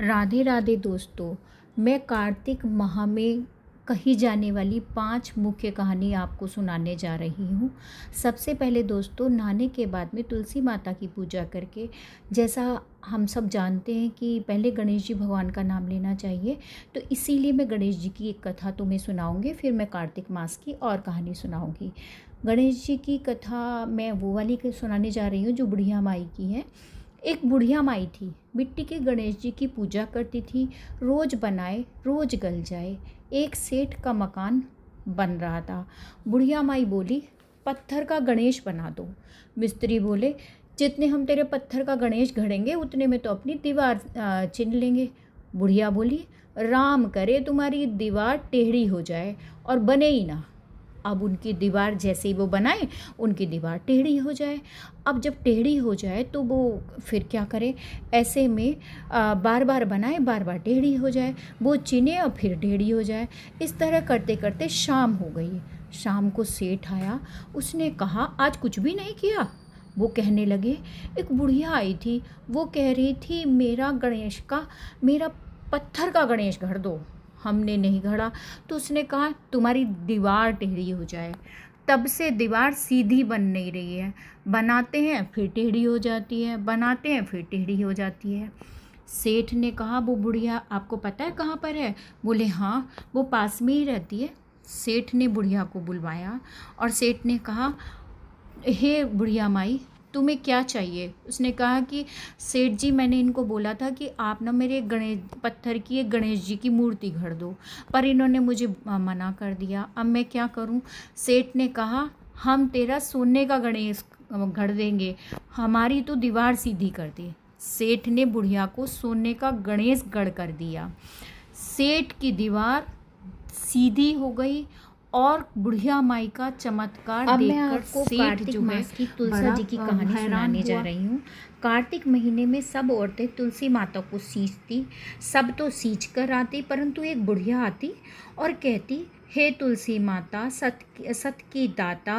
राधे राधे दोस्तों। मैं कार्तिक माह में कही जाने वाली 5 मुख्य कहानी आपको सुनाने जा रही हूँ। सबसे पहले दोस्तों, नहाने के बाद में तुलसी माता की पूजा करके, जैसा हम सब जानते हैं कि पहले गणेश जी भगवान का नाम लेना चाहिए, तो इसीलिए मैं गणेश जी की एक कथा तुम्हें सुनाऊंगी, फिर मैं कार्तिक मास की और कहानी सुनाऊंगी। गणेश जी की कथा मैं वो वाली सुनाने जा रही हूँ जो बुढ़िया माई की है। एक बुढ़िया माई थी, मिट्टी के गणेश जी की पूजा करती थी। रोज बनाए रोज गल जाए। एक सेठ का मकान बन रहा था। बुढ़िया माई बोली, पत्थर का गणेश बना दो। मिस्त्री बोले, जितने हम तेरे पत्थर का गणेश गढ़ेंगे उतने में तो अपनी दीवार चिन लेंगे। बुढ़िया बोली, राम करे तुम्हारी दीवार टेढ़ी हो जाए और बने ही ना। अब उनकी दीवार जैसे ही वो बनाए, उनकी दीवार टेढ़ी हो जाए। अब जब टेढ़ी हो जाए तो वो फिर क्या करे? ऐसे में बार बार बनाए, बार बार टेढ़ी हो जाए, वो चिने और फिर टेढ़ी हो जाए। इस तरह करते करते शाम हो गई। शाम को सेठ आया। उसने कहा, आज कुछ भी नहीं किया? वो कहने लगे, एक बुढ़िया आई थी, वो कह रही थी मेरा पत्थर का गणेश गढ़ दो। हमने नहीं गढ़ा तो उसने कहा तुम्हारी दीवार टेढ़ी हो जाए। तब से दीवार सीधी बन नहीं रही है। बनाते हैं फिर टेढ़ी हो जाती है, बनाते हैं फिर टेढ़ी हो जाती है। सेठ ने कहा, वो बुढ़िया आपको पता है कहाँ पर है? बोले, हाँ, वो पास में ही रहती है। सेठ ने बुढ़िया को बुलवाया और सेठ ने कहा, हे बुढ़िया माई, तुम्हें क्या चाहिए? उसने कहा कि सेठ जी, मैंने इनको बोला था कि आप ना मेरे पत्थर की एक गणेश जी की मूर्ति गढ़ दो, पर इन्होंने मुझे मना कर दिया। अब मैं क्या करूं? सेठ ने कहा, हम तेरा सोने का गणेश गढ़ देंगे, हमारी तो दीवार सीधी कर दे। सेठ ने बुढ़िया को सोने का गणेश गढ़ कर दिया। सेठ की दीवार सीधी हो गई और बुढ़िया माई का चमत्कार देखकर सेठ जो है की तुलसी जी की कहानी सुनाने जा रही हूँ। कार्तिक महीने में सब औरतें तुलसी माता को सींचती। सब तो सींच कर आती, परंतु एक बुढ़िया आती और कहती, हे तुलसी माता, सत की दाता,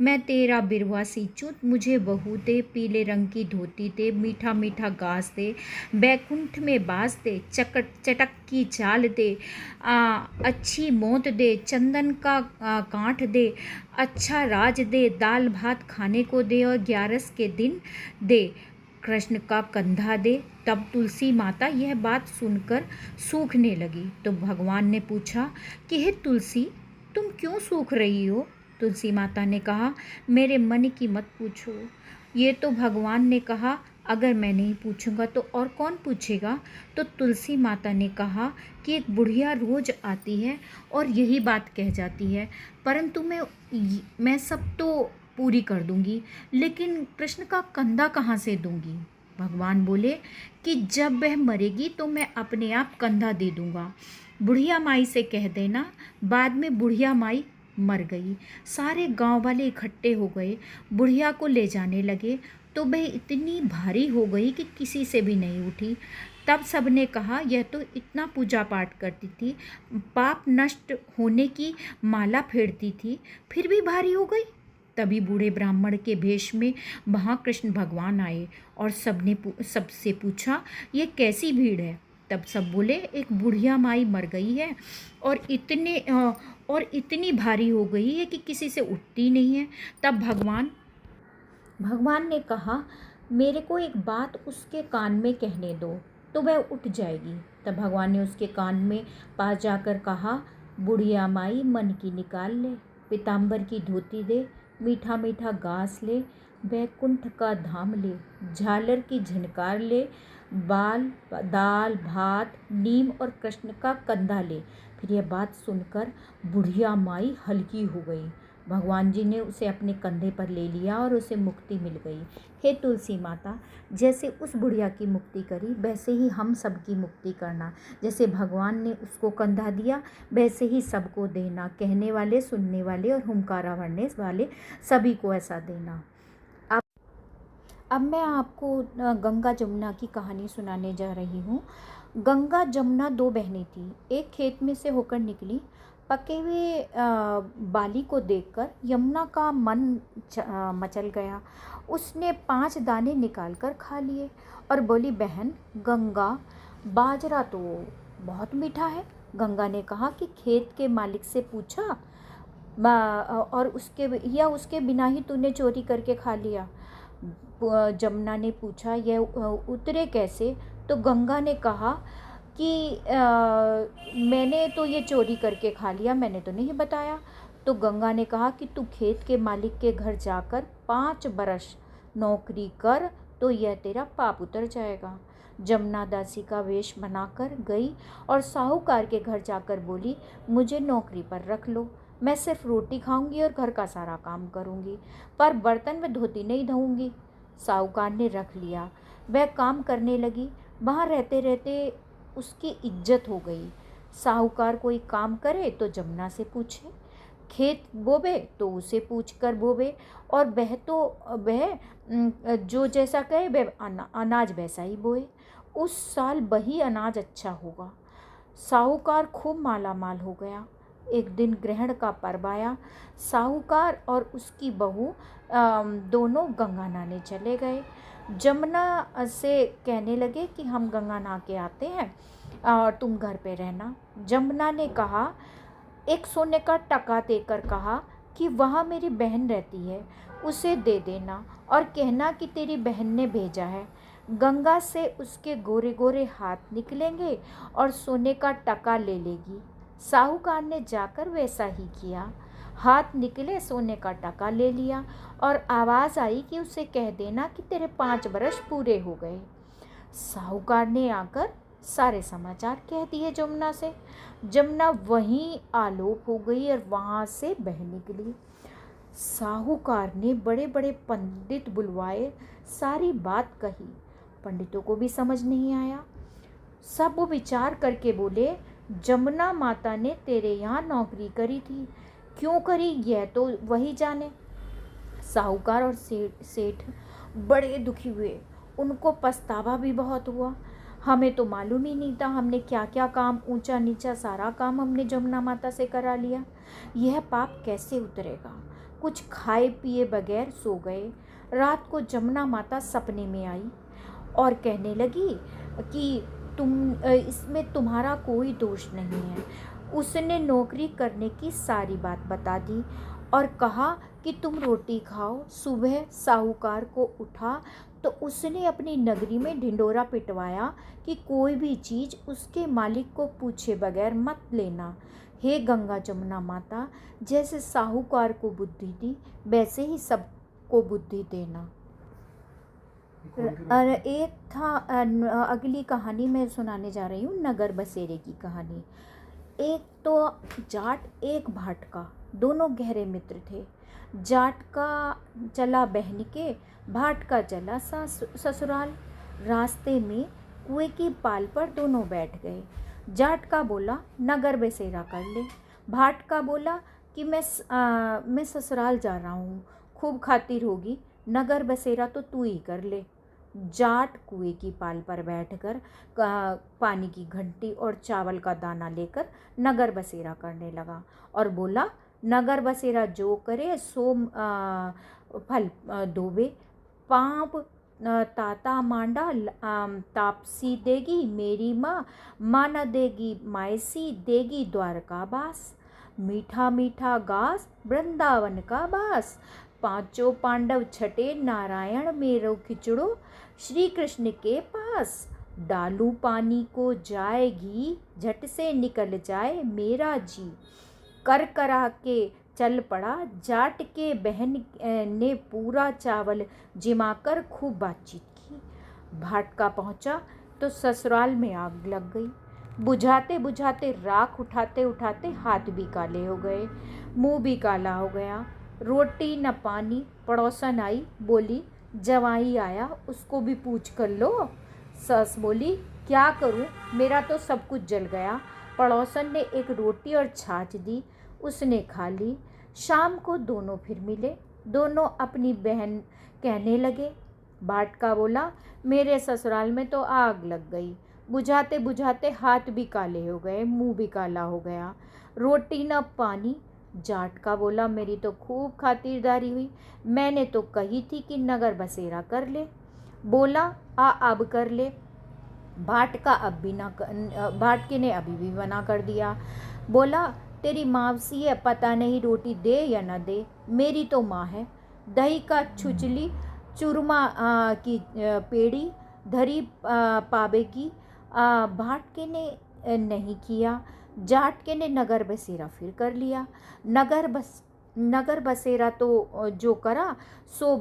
मैं तेरा बिरवा सींचूं, मुझे बहू दे, पीले रंग की धोती दे, मीठा मीठा घास दे, बैकुंठ में बास दे, चटक की चाल दे, अच्छी मोत दे, चंदन का कांठ दे, अच्छा राज दे, दाल भात खाने को दे और 11 के दिन दे, कृष्ण का कंधा दे। तब तुलसी माता यह बात सुनकर सूखने लगी। तो भगवान ने पूछा कि हे तुलसी, तुम क्यों सूख रही हो? तुलसी माता ने कहा, मेरे मन की मत पूछो। ये तो भगवान ने कहा, अगर मैं नहीं पूछूंगा तो और कौन पूछेगा? तो तुलसी माता ने कहा कि एक बुढ़िया रोज आती है और यही बात कह जाती है, परंतु मैं सब तो पूरी कर दूंगी, लेकिन कृष्ण का कंधा कहाँ से दूंगी? भगवान बोले कि जब वह मरेगी तो मैं अपने आप कंधा दे दूंगा। बुढ़िया माई से कह देना। बाद में बुढ़िया माई मर गई। सारे गांव वाले इकट्ठे हो गए, बुढ़िया को ले जाने लगे, तो वह इतनी भारी हो गई कि किसी से भी नहीं उठी। तब सबने कहा, यह तो इतना पूजा पाठ करती थी, पाप नष्ट होने की माला फेरती थी, फिर भी भारी हो गई। तभी बूढ़े ब्राह्मण के भेष में वहाँ कृष्ण भगवान आए और सबसे पूछा, ये कैसी भीड़ है? तब सब बोले, एक बुढ़िया माई मर गई है और इतनी भारी हो गई है कि किसी से उठती नहीं है। तब भगवान ने कहा, मेरे को एक बात उसके कान में कहने दो तो वह उठ जाएगी। तब भगवान ने उसके कान में पास जाकर कहा, बुढ़िया माई, मन की निकाल ले, पीताम्बर की धोती दे, मीठा मीठा घास ले, बैकुंठ का धाम ले, झालर की झनकार ले, दाल भात, नीम और कृष्ण का कंधा ले। फिर यह बात सुनकर बुढ़िया माई हल्की हो गई। भगवान जी ने उसे अपने कंधे पर ले लिया और उसे मुक्ति मिल गई। हे तुलसी माता, जैसे उस बुढ़िया की मुक्ति करी, वैसे ही हम सबकी मुक्ति करना। जैसे भगवान ने उसको कंधा दिया, वैसे ही सबको देना। कहने वाले, सुनने वाले और हुंकारा भरने वाले सभी को ऐसा देना। अब मैं आपको गंगा जमुना की कहानी सुनाने जा रही हूँ। गंगा जमुना 2 बहनें थीं। एक खेत में से होकर निकली। पके हुए बाली को देखकर यमुना का मन मचल गया। उसने 5 दाने निकाल कर खा लिए और बोली, बहन गंगा, बाजरा तो बहुत मीठा है। गंगा ने कहा कि खेत के मालिक से पूछा और उसके बिना ही तूने चोरी करके खा लिया। जमुना ने पूछा यह उतरे कैसे? तो गंगा ने कहा कि मैंने तो ये चोरी करके खा लिया, मैंने तो नहीं बताया। तो गंगा ने कहा कि तू खेत के मालिक के घर जाकर 5 बरस नौकरी कर तो यह तेरा पाप उतर जाएगा। जमुना दासी का वेश बनाकर गई और साहूकार के घर जाकर बोली, मुझे नौकरी पर रख लो, मैं सिर्फ रोटी खाऊंगी और घर का सारा काम करूंगी, पर बर्तन में धोती नहीं धोऊंगी। साहूकार ने रख लिया। वह काम करने लगी। वहाँ रहते रहते उसकी इज्जत हो गई। साहूकार कोई काम करे तो जमुना से पूछे, खेत बोबे तो उसे पूछ कर बोबे, और वह जो जैसा कहे वह अनाज वैसा ही बोए। उस साल वही अनाज अच्छा होगा। साहूकार खूब माला माल हो गया। एक दिन ग्रहण का पर्व आया। साहूकार और उसकी बहू दोनों गंगा नहाने चले गए। जमुना से कहने लगे कि हम गंगा नहा के आते हैं और तुम घर पे रहना। जमुना ने कहा, एक सोने का टका देकर कहा कि वहाँ मेरी बहन रहती है, उसे दे देना और कहना कि तेरी बहन ने भेजा है। गंगा से उसके गोरे गोरे हाथ निकलेंगे और सोने का टका ले लेगी। साहूकार ने जाकर वैसा ही किया। हाथ निकले, सोने का टका ले लिया और आवाज़ आई कि उसे कह देना कि तेरे 5 बरस पूरे हो गए। साहूकार ने आकर सारे समाचार कह दिए जमुना से। जमुना वहीं आलोप हो गई और वहाँ से बह निकली। साहूकार ने बड़े बड़े पंडित बुलवाए, सारी बात कही। पंडितों को भी समझ नहीं आया। सब वो विचार करके बोले, जमुना माता ने तेरे यहाँ नौकरी करी थी, क्यों करी यह तो वही जाने। साहूकार और सेठ बड़े दुखी हुए। उनको पछतावा भी बहुत हुआ। हमें तो मालूम ही नहीं था, हमने क्या क्या काम, ऊंचा नीचा सारा काम हमने जमुना माता से करा लिया। यह पाप कैसे उतरेगा। कुछ खाए पिए बगैर सो गए। रात को जमुना माता सपने में आई और कहने लगी कि इसमें तुम्हारा कोई दोष नहीं है। उसने नौकरी करने की सारी बात बता दी और कहा कि तुम रोटी खाओ। सुबह साहूकार को उठा तो उसने अपनी नगरी में ढिंडोरा पिटवाया कि कोई भी चीज़ उसके मालिक को पूछे बगैर मत लेना। हे गंगा जमुना माता, जैसे साहूकार को बुद्धि दी वैसे ही सबको बुद्धि देना। और एक था अगली कहानी मैं सुनाने जा रही हूँ, नगर बसेरे की कहानी। एक तो जाट एक भाट का, दोनों गहरे मित्र थे। जाट का चला बहन के, भाट का चला ससुराल। रास्ते में कुएं की पाल पर दोनों बैठ गए। जाट का बोला, नगर बसेरा कर ले। भाट का बोला कि मैं ससुराल जा रहा हूँ, खूब खातिर होगी, नगर बसेरा तो तू ही कर ले। जाट कुएं की पाल पर बैठकर पानी की घंटी और चावल का दाना लेकर नगर बसेरा करने लगा और बोला, नगर बसेरा जो करे सो फल दोबे। पाप ताता मांडा तापसी देगी मेरी माँ, माँ न देगी मायसी देगी द्वारका बास। मीठा मीठा घास वृंदावन का बास, पांचों पांडव छठे नारायण मेरो खिचड़ो श्री कृष्ण के पास। डालू पानी को जाएगी झट से निकल जाए मेरा जी। कर करा के चल पड़ा जाट के बहन ने पूरा चावल जिमाकर खूब बातचीत की। भाट का पहुंचा तो ससुराल में आग लग गई। बुझाते बुझाते राख उठाते उठाते हाथ भी काले हो गए, मुंह भी काला हो गया। रोटी न पानी। पड़ोसन आई, बोली, जवाई आया उसको भी पूछ कर लो। सस बोली, क्या करूं, मेरा तो सब कुछ जल गया। पड़ोसन ने एक रोटी और छाछ दी, उसने खा ली। शाम को दोनों फिर मिले। दोनों अपनी बहन कहने लगे। भाट का बोला, मेरे ससुराल में तो आग लग गई, बुझाते बुझाते हाथ भी काले हो गए, मुंह भी काला हो गया, रोटी न पानी। जाट का बोला, मेरी तो खूब खातिरदारी हुई, मैंने तो कही थी कि नगर बसेरा कर ले। बोला, आ अब कर ले। भाटके ने अभी भी मना कर दिया। बोला, तेरी मावसी है, पता नहीं रोटी दे या न दे, मेरी तो माँ है। दही का छुचली चूरमा की पेड़ी धरी पावेगी। भाटके ने नहीं किया। जाटके ने नगर बसेरा फिर कर लिया। नगर बसेरा तो जो करा सो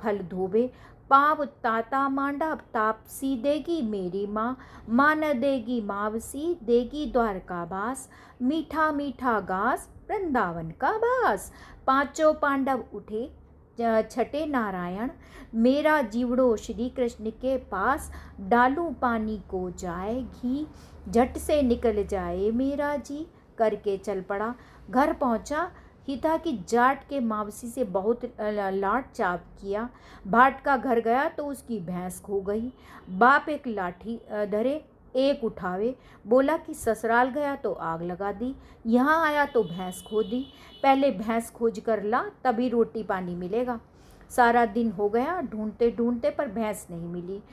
फल धोबे। पाव ताता मांडा तापसी देगी मेरी माँ। माँ न देगी मावसी देगी द्वारका बास। मीठा मीठा घास वृंदावन का बास। पांचों पांडव उठे छठे नारायण। मेरा जीवड़ो श्री कृष्ण के पास। डालूं पानी को जाए घी। झट से निकल जाए मेरा जी। करके चल पड़ा। घर पहुंचा ही था कि जाट के मावसी से बहुत लाट चाप किया। भाट का घर गया तो उसकी भैंस खो गई। बाप एक लाठी धरे एक उठावे। बोला कि ससुराल गया तो आग लगा दी, यहाँ आया तो भैंस खो दी। पहले भैंस खोज कर ला तभी रोटी पानी मिलेगा। सारा दिन हो गया ढूंढते ढूंढते पर भैंस नहीं मिली।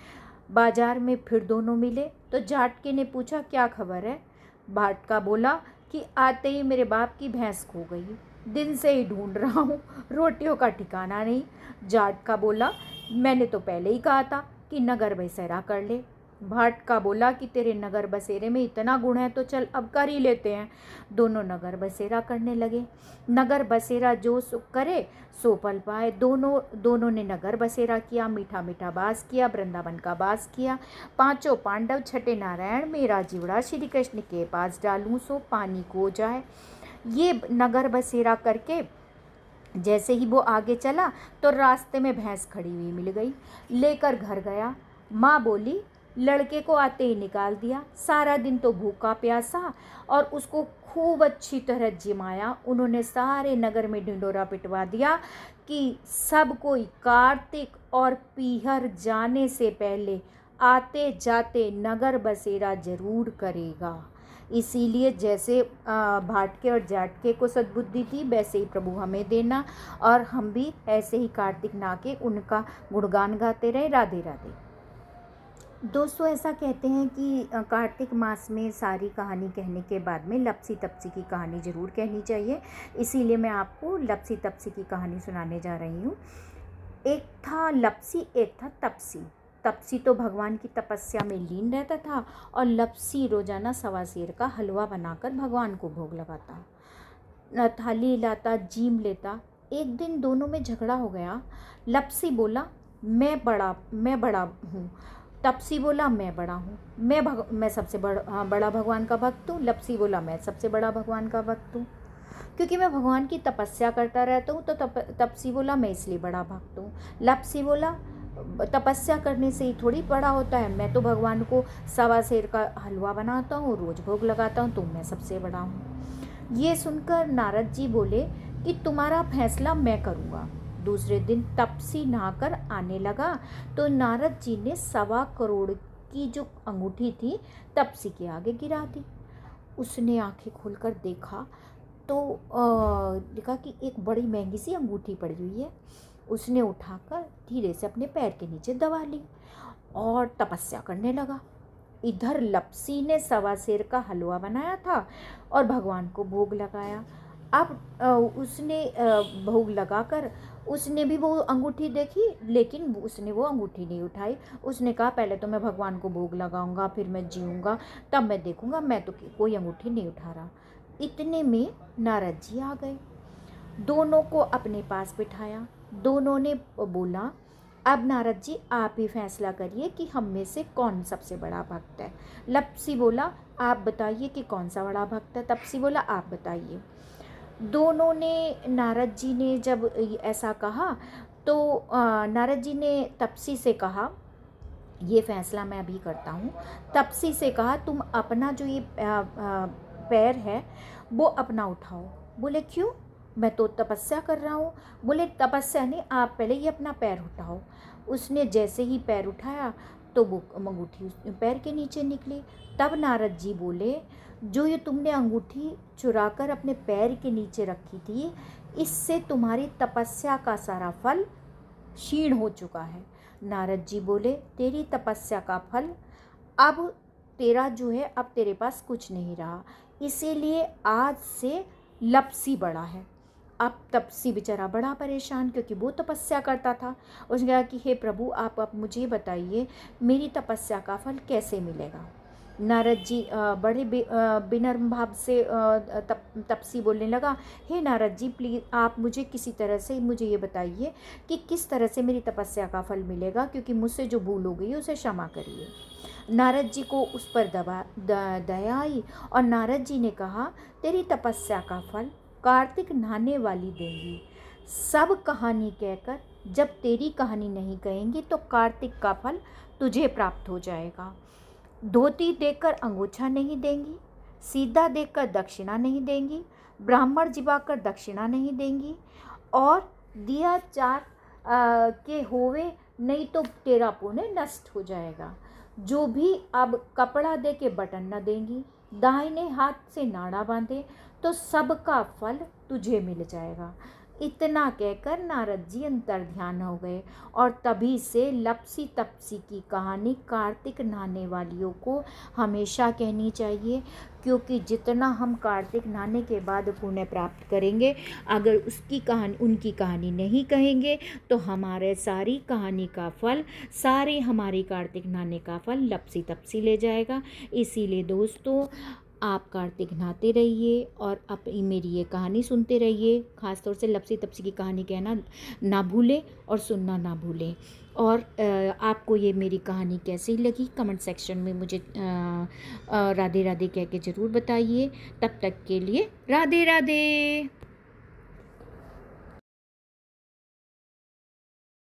बाजार में फिर दोनों मिले तो जाटके ने पूछा, क्या खबर है? भाटका बोला कि आते ही मेरे बाप की भैंस खो गई। दिन से ही ढूंढ रहा हूँ, रोटियों का ठिकाना नहीं। जाटका बोला, मैंने तो पहले ही कहा था कि नगर बसेरा कर ले। भाटका बोला कि तेरे नगर बसेरे में इतना गुण है तो चल अब कर ही लेते हैं। दोनों नगर बसेरा करने लगे। नगर बसेरा जो सुख करे सो पल पाए। दोनों ने नगर बसेरा किया, मीठा मीठा बास किया, वृंदावन का बास किया। पांचों पांडव छठे नारायण। मेरा जीवड़ा श्री कृष्ण के पास डालूं सो पानी को जाए। ये नगर बसेरा करके जैसे ही वो आगे चला तो रास्ते में भैंस खड़ी हुई मिल गई। लेकर घर गया। माँ बोली, लड़के को आते ही निकाल दिया। सारा दिन तो भूखा प्यासा और उसको खूब अच्छी तरह जिमाया। उन्होंने सारे नगर में ढिंडोरा पिटवा दिया कि सब कोई कार्तिक और पीहर जाने से पहले आते जाते नगर बसेरा जरूर करेगा। इसीलिए जैसे भाटके और जाटके को सद्बुद्धि थी वैसे ही प्रभु हमें देना, और हम भी ऐसे ही कार्तिक नाके उनका गुणगान गाते रहे। राधे राधे। दोस्तों, ऐसा कहते हैं कि कार्तिक मास में सारी कहानी कहने के बाद में लपसी तपसी की कहानी ज़रूर कहनी चाहिए। इसीलिए मैं आपको लपसी तपसी की कहानी सुनाने जा रही हूँ। एक था लपसी, एक था तपसी। तपसी तो भगवान की तपस्या में लीन रहता था और लपसी रोजाना सवा सेर का हलवा बनाकर भगवान को भोग लगाता, थाली लाता, जीम लेता। एक दिन दोनों में झगड़ा हो गया। लपसी बोला, मैं बड़ा हूँ। तपसी बोला, मैं बड़ा हूँ, मैं सबसे बड़ा भगवान का भक्त हूँ। लपसी बोला, मैं सबसे बड़ा भगवान का भक्त हूँ क्योंकि मैं भगवान की तपस्या करता रहता हूँ। तो तपसी बोला, मैं इसलिए बड़ा भक्त हूँ। लपसी बोला, तपस्या करने से ही थोड़ी बड़ा होता है, मैं तो भगवान को सवा सेर का हलवा बनाता हूँ, रोज़ भोग लगाता हूँ, तो मैं सबसे बड़ा हूँ। ये सुनकर नारद जी बोले कि तुम्हारा फैसला मैं करूँगा। दूसरे दिन तपसी नहाकर आने लगा तो नारद जी ने 1.25 करोड़ की जो अंगूठी थी तपसी के आगे गिरा दी। उसने आंखें खोलकर देखा तो देखा कि एक बड़ी महंगी सी अंगूठी पड़ी हुई है। उसने उठाकर धीरे से अपने पैर के नीचे दबा ली और तपस्या करने लगा। इधर लपसी ने सवा सेर का हलवा बनाया था और भगवान को भोग लगाया। अब उसने भोग लगाकर उसने भी वो अंगूठी देखी, लेकिन उसने वो अंगूठी नहीं उठाई। उसने कहा, पहले तो मैं भगवान को भोग लगाऊंगा, फिर मैं जीऊँगा, तब मैं देखूंगा। मैं तो कोई अंगूठी नहीं उठा रहा। इतने में नारद जी आ गए, दोनों को अपने पास बिठाया। दोनों ने बोला, अब नारद जी आप ही फैसला करिए कि हम में से कौन सबसे बड़ा भक्त है। लपसी बोला, आप बताइए कि कौन सा बड़ा भक्त है। तपसी बोला, आप बताइए। दोनों ने, नारद जी ने जब ऐसा कहा तो नारद जी ने तपसी से कहा, ये फैसला मैं अभी करता हूँ। तपसी से कहा, तुम अपना जो ये पैर है वो अपना उठाओ। बोले, क्यों? मैं तो तपस्या कर रहा हूँ। बोले, तपस्या नहीं, आप पहले ये अपना पैर उठाओ। उसने जैसे ही पैर उठाया तो वो अंगूठी पैर के नीचे निकली। तब नारद जी बोले, जो ये तुमने अंगूठी चुराकर अपने पैर के नीचे रखी थी, इससे तुम्हारी तपस्या का सारा फल क्षीण हो चुका है। नारद जी बोले, तेरी तपस्या का फल अब तेरा जो है, अब तेरे पास कुछ नहीं रहा, इसीलिए आज से लपसी बड़ा है। अब तपसी बेचारा बड़ा परेशान, क्योंकि वो तपस्या करता था। उसने कहा कि हे प्रभु, आप अब मुझे बताइए मेरी तपस्या का फल कैसे मिलेगा। नारद जी बड़े विनम्र भाव से तपसी बोलने लगा, हे नारद जी, प्लीज़ आप मुझे किसी तरह से मुझे ये बताइए कि किस तरह से मेरी तपस्या का फल मिलेगा, क्योंकि मुझसे जो भूल हो गई उसे क्षमा करिए। नारद जी को उस पर दया आई, और नारद जी ने कहा, तेरी तपस्या का फल कार्तिक नहाने वाली देंगी। सब कहानी कहकर जब तेरी कहानी नहीं कहेंगी तो कार्तिक का फल तुझे प्राप्त हो जाएगा। धोती देकर अंगूछा नहीं देंगी, सीधा देखकर दक्षिणा नहीं देंगी, ब्राह्मण जिबाकर दक्षिणा नहीं देंगी, और दिया चार के होवे, नहीं तो तेरा पुण्य नष्ट हो जाएगा। जो भी अब कपड़ा दे के बटन न देंगी, दाहिने हाथ से नाड़ा बांधे, तो सबका फल तुझे मिल जाएगा। इतना कहकर नारद जी अंतर ध्यान हो गए, और तभी से लपसी तपसी की कहानी कार्तिक नहाने वालियों को हमेशा कहनी चाहिए, क्योंकि जितना हम कार्तिक नहाने के बाद पुण्य प्राप्त करेंगे, अगर उसकी कहानी उनकी कहानी नहीं कहेंगे तो हमारे सारी कहानी का फल, सारे हमारी कार्तिक नहाने का फल लपसी तपसी ले जाएगा। इसीलिए दोस्तों, आप कार्तिक नहाते रहिए और आप मेरी ये कहानी सुनते रहिए। ख़ासतौर से लपसी तपसी की कहानी कहना ना भूलें और सुनना ना भूलें। और आपको ये मेरी कहानी कैसी लगी कमेंट सेक्शन में मुझे राधे राधे कह के ज़रूर बताइए। तब तक के लिए राधे राधे।